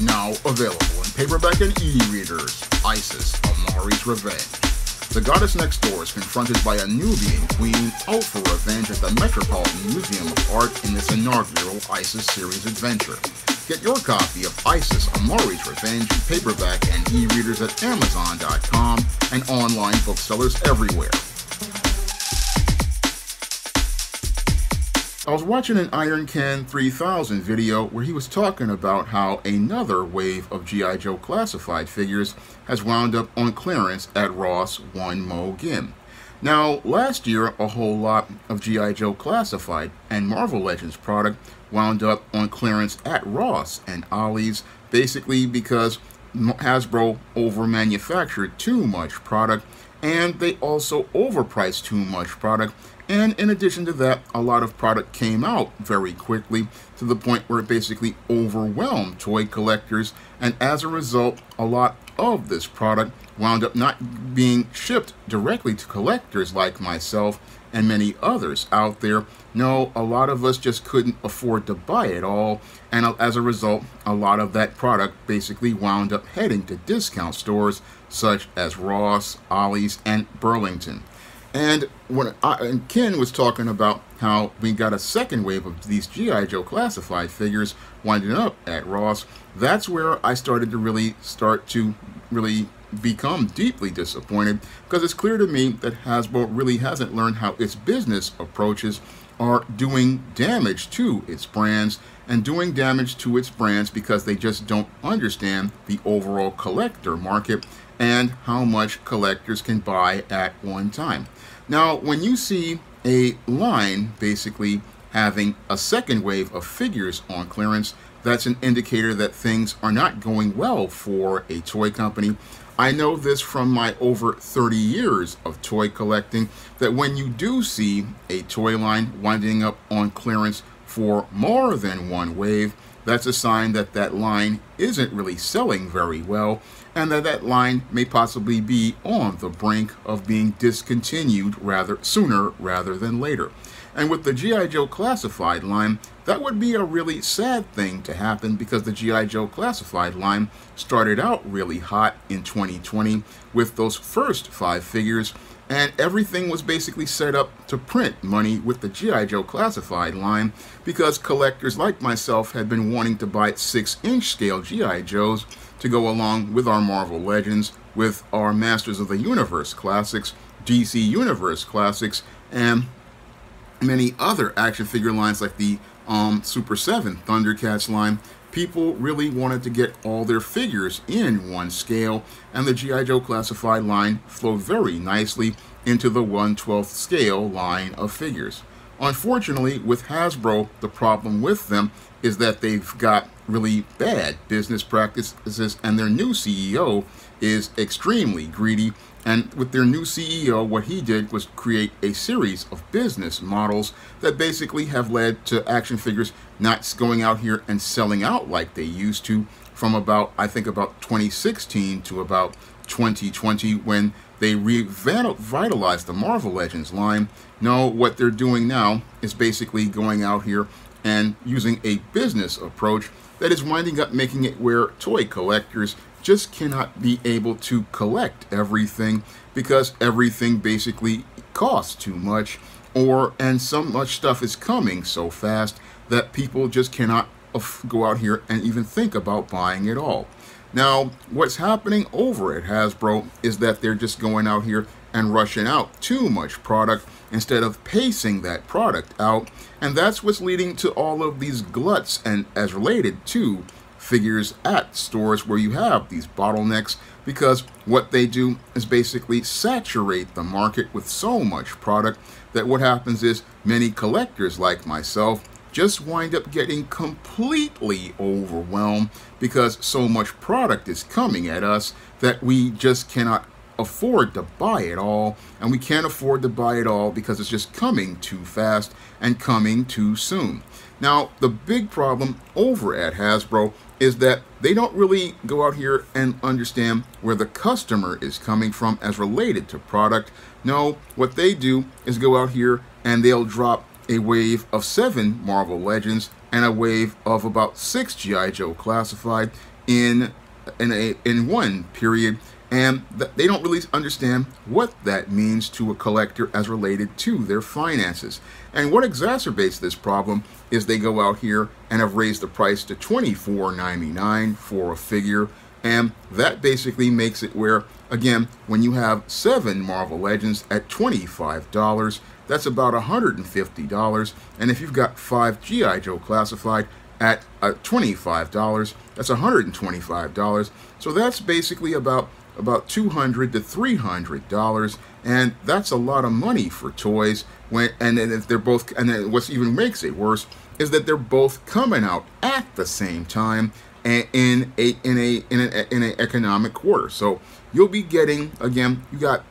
Now available in paperback and e-readers, Isis, Amari's Revenge. The goddess next door is confronted by a Nubian queen out for revenge at the Metropolitan Museum of Art in this inaugural Isis series adventure. Get your copy of Isis, Amari's Revenge in paperback and e-readers at Amazon.com and online booksellers everywhere. I was watching an Iron Ken 3000 video where he was talking about how another wave of G.I. Joe classified figures has wound up on clearance at Ross 1 Mo Gim. Now, last year, a whole lot of G.I. Joe classified and Marvel Legends product wound up on clearance at Ross and Ollie's, basically because Hasbro over-manufactured too much product, and they also overpriced too much product. And in addition to that, a lot of product came out very quickly to the point where it basically overwhelmed toy collectors, and as a result, a lot of this product wound up not being shipped directly to collectors like myself and many others out there. No, a lot of us just couldn't afford to buy it all, and as a result, a lot of that product basically wound up heading to discount stores such as Ross, Ollie's, and Burlington. And when Ken was talking about how we got a second wave of these G.I. Joe classified figures winding up at Ross, that's where I started to really become deeply disappointed, because it's clear to me that Hasbro really hasn't learned how its business approaches are doing damage to its brands, and doing damage to its brands because they just don't understand the overall collector market and how much collectors can buy at one time. Now, when you see a line basically having a second wave of figures on clearance, that's an indicator that things are not going well for a toy company. I know this from my over 30 years of toy collecting, that when you do see a toy line winding up on clearance for more than one wave, that's a sign that that line isn't really selling very well, and that line may possibly be on the brink of being discontinued sooner rather than later. And with the G.I. Joe classified line, that would be a really sad thing to happen, because the G.I. Joe classified line started out really hot in 2020 with those first 5 figures, and everything was basically set up to print money with the G.I. Joe classified line, because collectors like myself had been wanting to buy 6-inch scale G.I. Joes to go along with our Marvel Legends, with our Masters of the Universe classics, DC Universe classics, and many other action figure lines like the Super 7 Thundercats line. People really wanted to get all their figures in one scale, and the G.I. Joe classified line flowed very nicely into the 1/12 scale line of figures. Unfortunately, with Hasbro, the problem with them is that they've got really bad business practices, and their new CEO is extremely greedy. And with their new CEO, what he did was create a series of business models that basically have led to action figures not going out here and selling out like they used to from about 2016 to about 2020, when they revitalized the Marvel Legends line. No, what they're doing now is basically going out here and using a business approach that is winding up making it where toy collectors just cannot be able to collect everything, because everything basically costs too much, and so much stuff is coming so fast that people just cannot go out here and even think about buying it all. Now, what's happening over at Hasbro is that they're just going out here and rushing out too much product instead of pacing that product out, and that's what's leading to all of these gluts, and as related to figures at stores where you have these bottlenecks, because what they do is basically saturate the market with so much product that what happens is many collectors like myself just wind up getting completely overwhelmed, because so much product is coming at us that we just cannot afford to buy it all, and we can't afford to buy it all because it's just coming too fast and coming too soon. Now, the big problem over at Hasbro is that they don't really go out here and understand where the customer is coming from as related to product. No, what they do is go out here and they'll drop a wave of 7 Marvel Legends and a wave of about 6 G.I. Joe classified in one period, and they don't really understand what that means to a collector as related to their finances. And what exacerbates this problem is they go out here and have raised the price to $24.99 for a figure, and that basically makes it where, again, when you have 7 Marvel Legends at $25, that's about $150, and if you've got 5 G.I. Joe classified at $25, that's $125. So that's basically about $200 to $300, and that's a lot of money for toys. And if they're both, and then what even makes it worse is that they're both coming out at the same time in an economic quarter. So you'll be getting, again, you got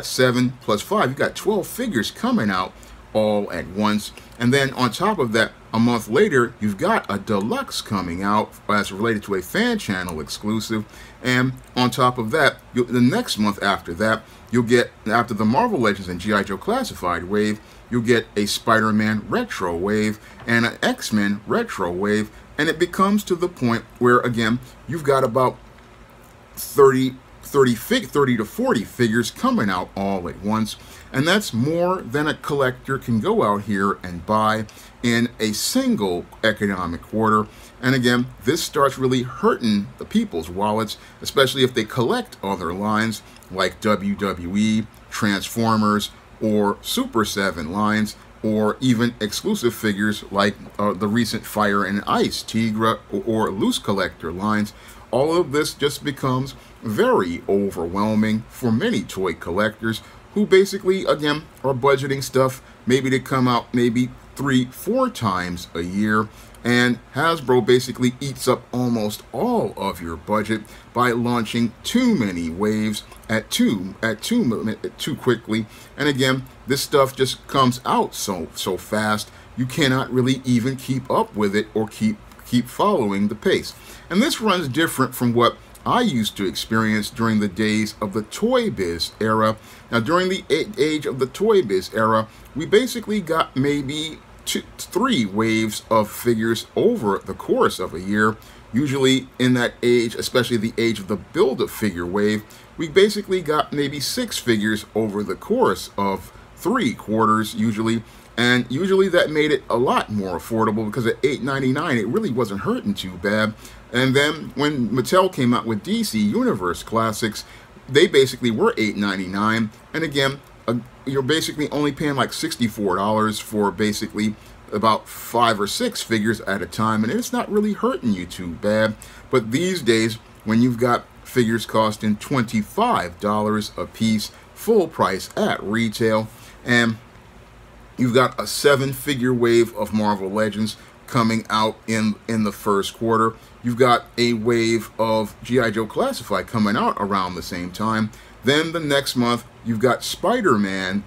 7 plus 5, you got 12 figures coming out all at once, and then on top of that, a month later, you've got a deluxe coming out as related to a fan channel exclusive, and on top of that, the next month after that, you'll get, after the Marvel Legends and G.I. Joe Classified wave, you'll get a Spider-Man retro wave and an X-Men retro wave, and it becomes to the point where, again, you've got about 30 to 40 figures coming out all at once, and that's more than a collector can go out here and buy in a single economic quarter. And again, this starts really hurting the people's wallets, especially if they collect other lines like WWE, Transformers, or Super 7 lines, or even exclusive figures like the recent Fire and Ice, Tigra, or Loose Collector lines. All of this just becomes very overwhelming for many toy collectors who basically, again, are budgeting stuff maybe to come out maybe 3-4 times a year, and Hasbro basically eats up almost all of your budget by launching too many waves too quickly. And again, this stuff just comes out so fast you cannot really even keep up with it or keep following the pace. And this runs different from what I used to experience during the days of the Toy Biz era. Now, during the age of the Toy Biz era, we basically got maybe 3 waves of figures over the course of a year. Usually in that age, especially the age of the Build-A-Figure wave, we basically got maybe 6 figures over the course of 3 quarters usually. And usually that made it a lot more affordable, because at $8.99 it really wasn't hurting too bad. And then when Mattel came out with DC Universe Classics, they basically were $8.99. And again, you're basically only paying like $64 for basically about 5 or 6 figures at a time, and it's not really hurting you too bad. But these days, when you've got figures costing $25 a piece, full price at retail, and you've got a 7-figure wave of Marvel Legends coming out in the first quarter. You've got a wave of G.I. Joe Classified coming out around the same time. Then the next month, you've got Spider-Man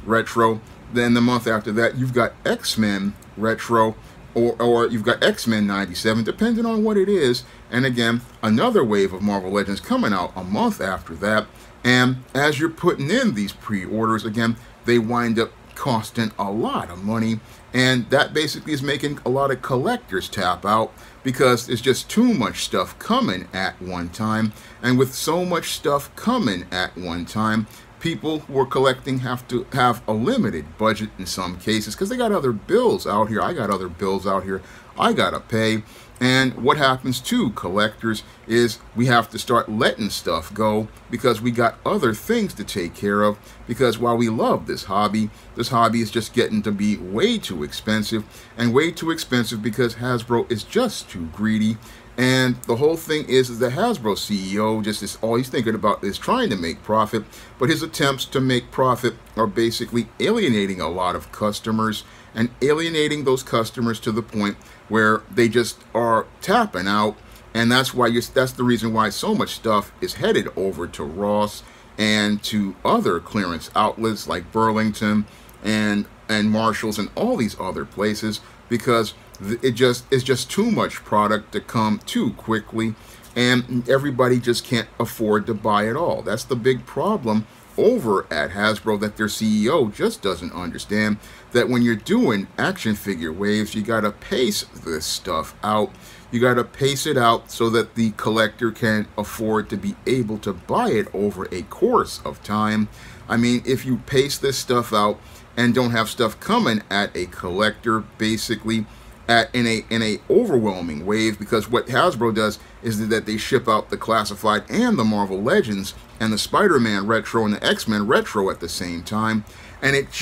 retro. Then the month after that, you've got X-Men retro, or you've got X-Men 97, depending on what it is. And again, another wave of Marvel Legends coming out a month after that. And as you're putting in these pre-orders, again, they wind up costing a lot of money, and that basically is making a lot of collectors tap out, because there's just too much stuff coming at one time. And with so much stuff coming at one time, people who are collecting have to have a limited budget in some cases, because they got other bills out here. I got other bills out here I gotta pay. And what happens to collectors is we have to start letting stuff go, because we got other things to take care of. Because while we love this hobby is just getting to be way too expensive, and way too expensive because Hasbro is just too greedy. And the whole thing is the Hasbro CEO just is all he's thinking about is trying to make profit, but his attempts to make profit are basically alienating a lot of customers, and alienating those customers to the point where they just are tapping out. And that's the reason why so much stuff is headed over to Ross and to other clearance outlets like Burlington and Marshalls and all these other places, because it's just too much product to come too quickly, and everybody just can't afford to buy it all. That's the big problem over at Hasbro that their CEO just doesn't understand, that when you're doing action figure waves, you got to pace this stuff out. You got to pace it out so that the collector can afford to be able to buy it over a course of time. I mean, if you pace this stuff out and don't have stuff coming at a collector, basically in a overwhelming wave, because what Hasbro does is that they ship out the classified and the Marvel Legends and the Spider-Man retro and the X-Men retro at the same time, and it's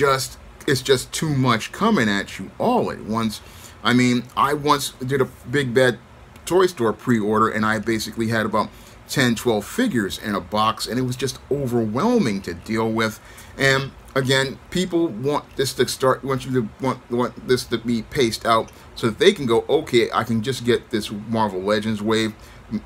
just too much coming at you all at once. I mean, I once did a Big Bad Toy Store pre-order, and I basically had about 10, 12 figures in a box, and it was just overwhelming to deal with. And again, people want this to start, want this to be paced out so that they can go, okay, I can just get this Marvel Legends wave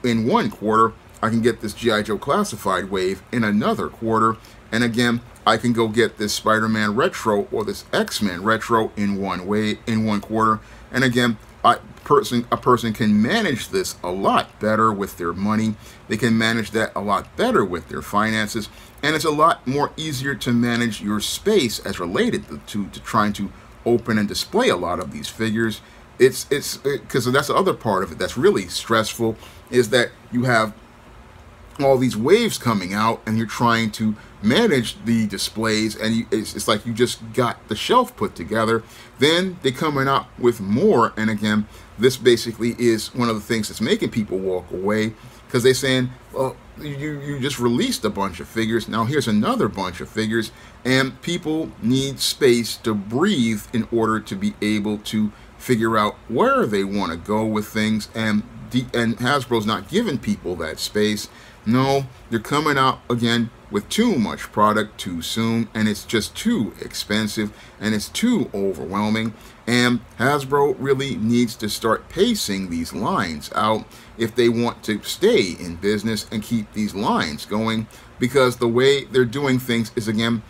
in one quarter, I can get this G.I. Joe Classified wave in another quarter, and again, I can go get this Spider-Man retro or this X-Men retro in one quarter. And again, a person can manage this a lot better with their money. They can manage that a lot better with their finances, and it's a lot more easier to manage your space as related to trying to open and display a lot of these figures. It's because that's the other part of it that's really stressful, is that you have all these waves coming out and you're trying to manage the displays, and it's like you just got the shelf put together, then they're coming out with more. And again, this basically is one of the things that's making people walk away, because they're saying, well, you just released a bunch of figures, now here's another bunch of figures, and people need space to breathe in order to be able to figure out where they want to go with things, and Hasbro's not giving people that space. No, they're coming out again with too much product too soon, and it's just too expensive and it's too overwhelming. And Hasbro really needs to start pacing these lines out if they want to stay in business and keep these lines going, because the way they're doing things is, again,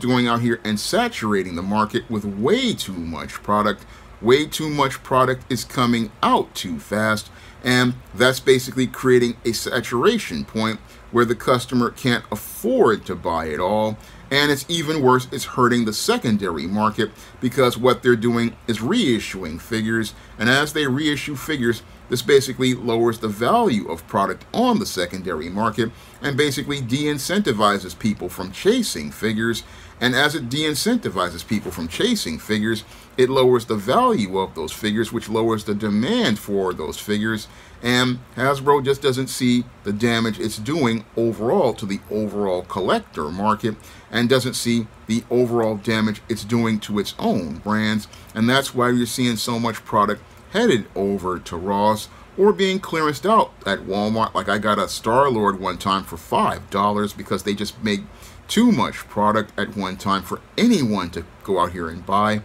going out here and saturating the market with way too much product. Way too much product is coming out too fast, and that's basically creating a saturation point where the customer can't afford to buy it all. And it's even worse, it's hurting the secondary market, because what they're doing is reissuing figures, and as they reissue figures, this basically lowers the value of product on the secondary market and basically de-incentivizes people from chasing figures. And as it de-incentivizes people from chasing figures, it lowers the value of those figures, which lowers the demand for those figures. And Hasbro just doesn't see the damage it's doing overall to the overall collector market, and doesn't see the overall damage it's doing to its own brands. And that's why you're seeing so much product headed over to Ross or being clearanced out at Walmart. Like, I got a Star-Lord one time for $5 because they just made too much product at one time for anyone to go out here and buy.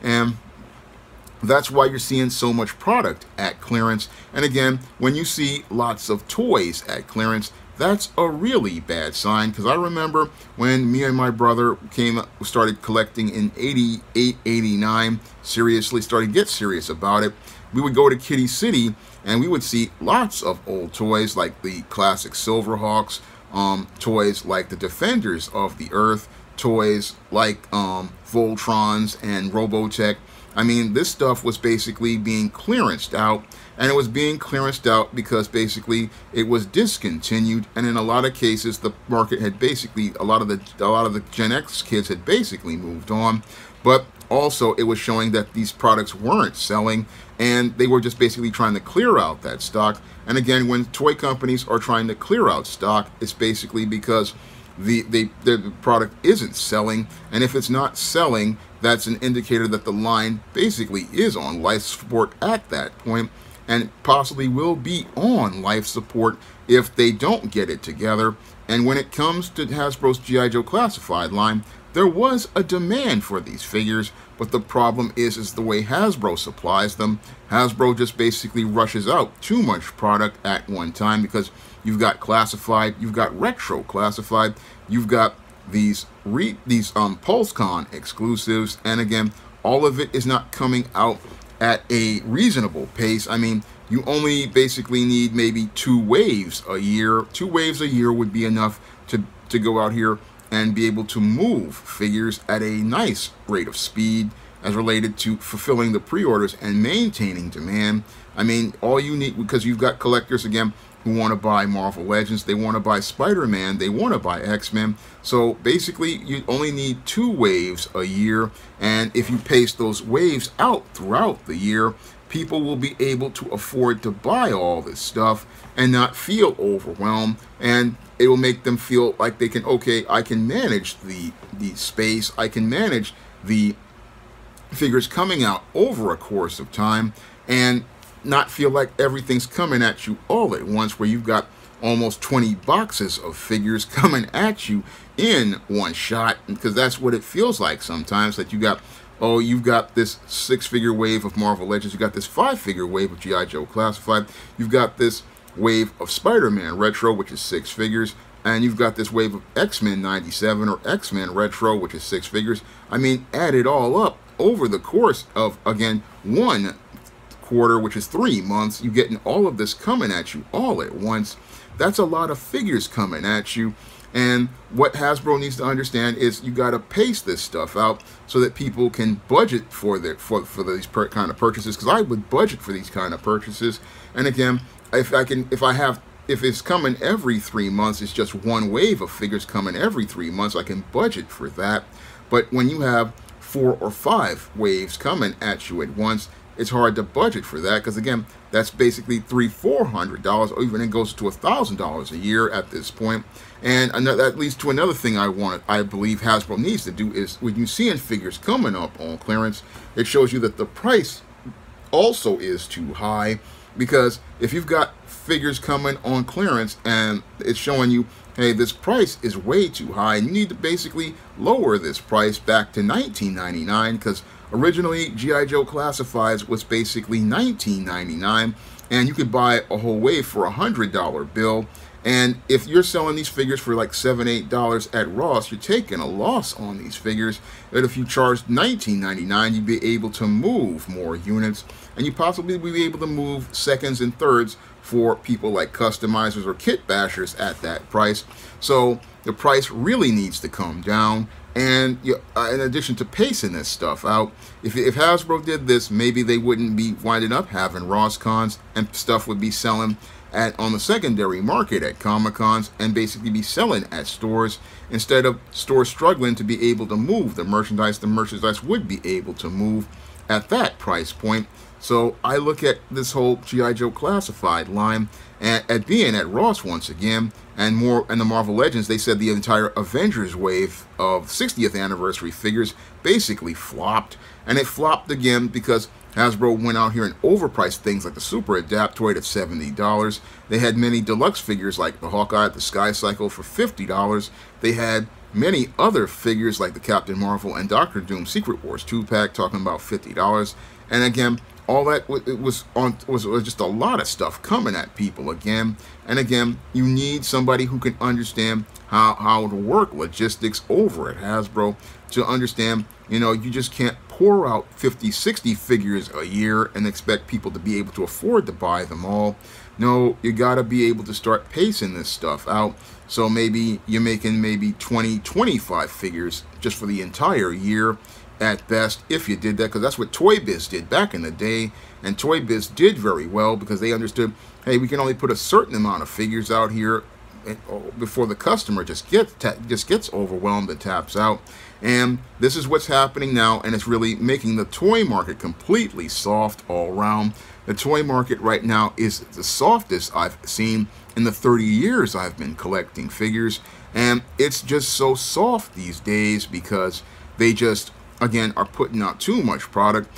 And that's why you're seeing so much product at clearance. And again, when you see lots of toys at clearance, that's a really bad sign, because I remember when me and my brother started collecting in 88, 89, seriously started to get serious about it. We would go to Kitty City and we would see lots of old toys like the classic Silverhawks, toys like the Defenders of the Earth, toys like Voltrons and Robotech. I mean, this stuff was basically being clearanced out, and it was being clearanced out because basically it was discontinued, and in a lot of cases the market had basically, a lot of the Gen X kids had basically moved on. But also it was showing that these products weren't selling, and they were just basically trying to clear out that stock. And again, when toy companies are trying to clear out stock, it's basically because the product isn't selling, and if it's not selling, that's an indicator that the line basically is on life support at that point, and possibly will be on life support if they don't get it together. And when it comes to Hasbro's G.I. Joe Classified line, there was a demand for these figures, but the problem is the way Hasbro supplies them. Hasbro just basically rushes out too much product at one time, because you've got classified, you've got retro classified, you've got these PulseCon exclusives, and again, all of it is not coming out at a reasonable pace. I mean, you only basically need maybe 2 waves a year. 2 waves a year would be enough to go out here and be able to move figures at a nice rate of speed as related to fulfilling the pre-orders and maintaining demand. I mean, all you need, because you've got collectors, again, who want to buy Marvel Legends, they want to buy Spider-Man, they want to buy X-Men. So basically, you only need 2 waves a year, and if you pace those waves out throughout the year, people will be able to afford to buy all this stuff and not feel overwhelmed, and it will make them feel like they can, okay, I can manage the space, I can manage the figures coming out over a course of time, and not feel like everything's coming at you all at once, where you've got almost 20 boxes of figures coming at you in one shot, because that's what it feels like sometimes, that you got, oh, you've got this 6-figure wave of Marvel Legends, you got this 5-figure wave of G.I. Joe Classified, you've got this wave of Spider-Man Retro, which is 6 figures, and you've got this wave of X-Men 97 or X-Men Retro, which is 6 figures. I mean, add it all up over the course of, again, 1 quarter, which is 3 months, you're getting all of this coming at you all at once. That's a lot of figures coming at you. And what Hasbro needs to understand is you got to pace this stuff out so that people can budget for these kind of purchases. Because I would budget for these kind of purchases. And again, if it's coming every 3 months, it's just 1 wave of figures coming every 3 months, I can budget for that. But when you have 4 or 5 waves coming at you at once, it's hard to budget for that, because again, that's basically $300-400, or even it goes to $1,000 a year at this point. And that leads to another thing I believe Hasbro needs to do is, when you see figures coming up on clearance, it shows you that the price also is too high. Because if you've got figures coming on clearance and it's showing you, hey, this price is way too high, and you need to basically lower this price back to $19.99, because originally G.I. Joe Classifieds was basically $19.99, and you could buy a whole wave for a $100 bill. And if you're selling these figures for like $7-8 at Ross, you're taking a loss on these figures. That if you charged $19.99, you'd be able to move more units, and you possibly be able to move seconds and thirds for people like customizers or kit bashers at that price. So the price really needs to come down. And in addition to pacing this stuff out, if Hasbro did this, maybe they wouldn't be winding up having Ross Cons, and stuff would be selling on the secondary market at Comic Cons, and basically be selling at stores, instead of stores struggling to be able to move the merchandise. The merchandise would be able to move at that price point. So I look at this whole G.I. Joe Classified line at being at Ross once again, and the Marvel Legends. They said the entire Avengers wave of 60th anniversary figures basically flopped, and it flopped again because Hasbro went out here and overpriced things like the Super Adaptoid at $70. They had many deluxe figures like the Hawkeye at the Sky Cycle for $50. They had many other figures like the Captain Marvel and Doctor Doom Secret Wars 2-pack talking about $50. And again, all that was just a lot of stuff coming at people again. And again, you need somebody who can understand how to work logistics over at Hasbro to understand, you just can't pour out 50-60 figures a year and expect people to be able to afford to buy them all. No, you got to be able to start pacing this stuff out. So maybe you're making 20-25 figures just for the entire year at best, if you did that, because that's what Toy Biz did back in the day. And Toy Biz did very well because they understood, hey, we can only put a certain amount of figures out here before the customer just gets overwhelmed and taps out. And this is what's happening now, and it's really making the toy market completely soft all around. The toy market right now is the softest I've seen in the 30 years I've been collecting figures, and it's just so soft these days because they just, again, are putting out too much product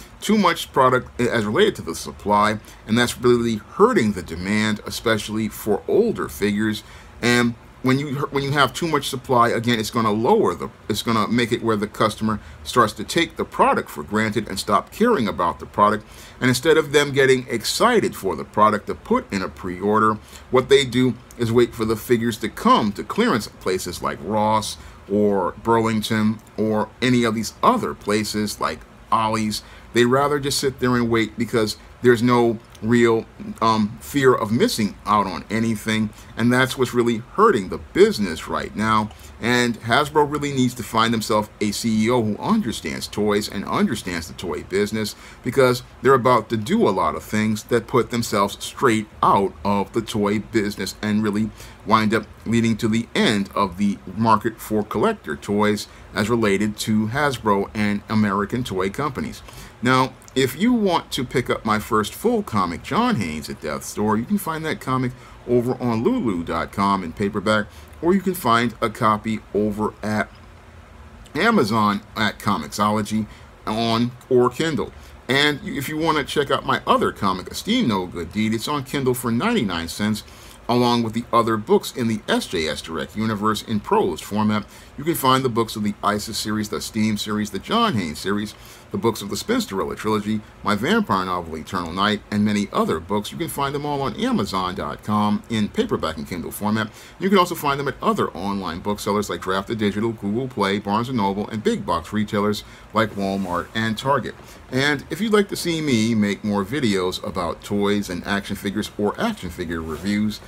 as related to the supply, and that's really hurting the demand, especially for older figures. And when you have too much supply, again, it's going to make it where the customer starts to take the product for granted and stop caring about the product. And instead of them getting excited for the product to put in a pre-order, what they do is wait for the figures to come to clearance places like Ross or Burlington or any of these other places like Ollie's. They rather just sit there and wait because there's no real fear of missing out on anything, and that's what's really hurting the business right now. And Hasbro really needs to find themselves a CEO who understands toys and understands the toy business, because they're about to do a lot of things that put themselves straight out of the toy business and really wind up leading to the end of the market for collector toys as related to Hasbro and American toy companies. Now, if you want to pick up my first full comic, John Haynes at Death's Door, you can find that comic over on Lulu.com in paperback, or you can find a copy over at Amazon at Comixology or Kindle. And if you want to check out my other comic, Esteem No Good Deed, it's on Kindle for 99 cents, along with the other books in the SJS Direct universe in prose format. You can find the books of the ISIS series, the Steam series, the John Haynes series, the books of the Spinsterella trilogy, my vampire novel Eternal Night, and many other books. You can find them all on Amazon.com in paperback and Kindle format. You can also find them at other online booksellers like Drafted Digital, Google Play, Barnes & Noble, and big box retailers like Walmart and Target. And if you'd like to see me make more videos about toys and action figures, or action figure reviews,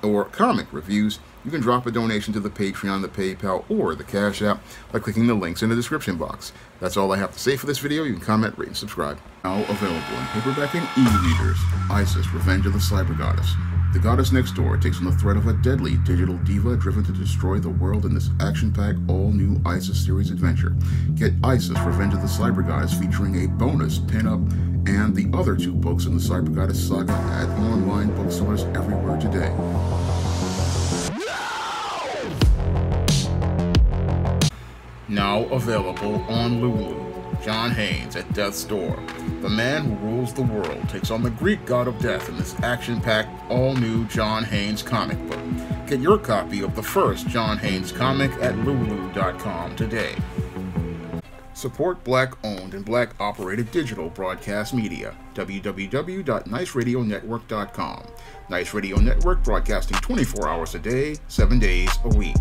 or comic reviews, you can drop a donation to the Patreon, the PayPal, or the Cash App by clicking the links in the description box. That's all I have to say for this video. You can comment, rate, and subscribe. Now available in paperback and e-readers, Isis, Revenge of the Cyber Goddess. The goddess next door takes on the threat of a deadly digital diva driven to destroy the world in this action-packed, all-new Isis series adventure. Get Isis, Revenge of the Cyber Goddess, featuring a bonus pin-up and the other 2 books in the Cyber Goddess saga at online booksellers everywhere today. Now available on Lulu, John Haynes at Death's Door. The man who rules the world takes on the Greek god of death in this action-packed, all-new John Haynes comic book. Get your copy of the first John Haynes comic at Lulu.com today. Support Black-owned and Black-operated digital broadcast media. www.niceradionetwork.com. Nice Radio Network, broadcasting 24 hours a day, 7 days a week.